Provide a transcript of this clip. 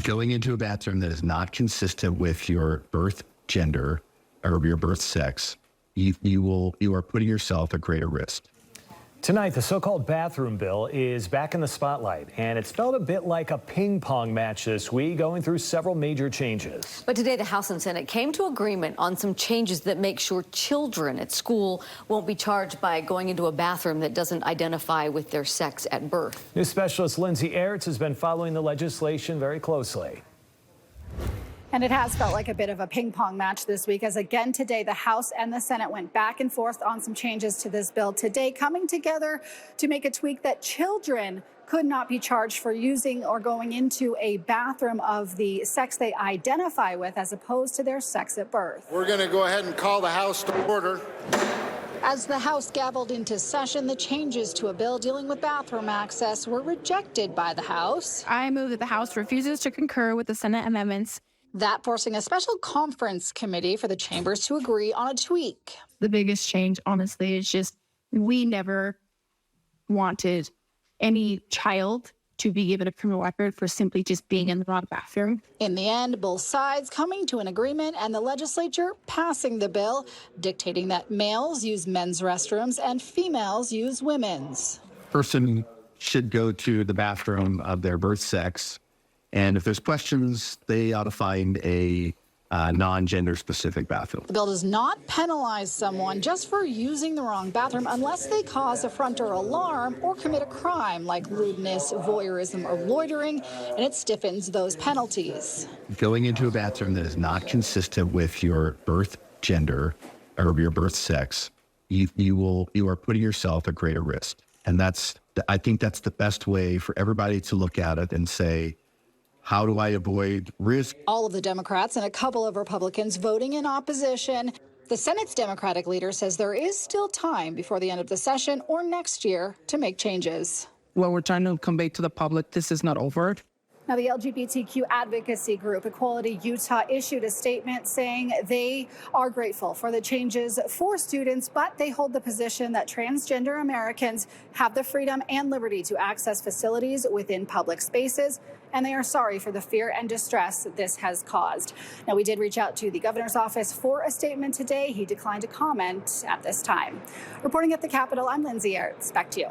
Going into a bathroom that is not consistent with your birth gender or your birth sex, you are putting yourself at greater risk. Tonight, the so-called bathroom bill is back in the spotlight, and it's felt a bit like a ping pong match this week, going through several major changes. But today, the House and Senate came to agreement on some changes that make sure children at school won't be charged by going into a bathroom that doesn't identify with their sex at birth. News specialist Lindsay Aerts has been following the legislation very closely. And it has felt like a bit of a ping pong match this week, as again today the House and the Senate went back and forth on some changes to this bill today, coming together to make a tweak that children could not be charged for using or going into a bathroom of the sex they identify with as opposed to their sex at birth. We're going to go ahead and call the House to order. As the House gavelled into session, the changes to a bill dealing with bathroom access were rejected by the House. I move that the House refuses to concur with the Senate amendments. That forcing a special conference committee for the chambers to agree on a tweak. The biggest change, honestly, is just we never wanted any child to be given a criminal record for simply just being in the wrong bathroom. In the end, both sides coming to an agreement and the legislature passing the bill, dictating that males use men's restrooms and females use women's. Person should go to the bathroom of their birth sex, and if there's questions, they ought to find a non-gender specific bathroom. The bill does not penalize someone just for using the wrong bathroom unless they cause affront or alarm or commit a crime like lewdness, voyeurism, or loitering, and it stiffens those penalties. Going into a bathroom that is not consistent with your birth gender or your birth sex, you are putting yourself at greater risk. And I think that's the best way for everybody to look at it and say, how do I avoid risk? All of the Democrats and a couple of Republicans voting in opposition. The Senate's Democratic leader says there is still time before the end of the session or next year to make changes. What we're trying to convey to the public, this is not over. Now, the LGBTQ advocacy group Equality Utah issued a statement saying they are grateful for the changes for students, but they hold the position that transgender Americans have the freedom and liberty to access facilities within public spaces, and they are sorry for the fear and distress this has caused. Now, we did reach out to the governor's office for a statement today. He declined to comment at this time. Reporting at the Capitol, I'm Lindsay Aerts. Back to you.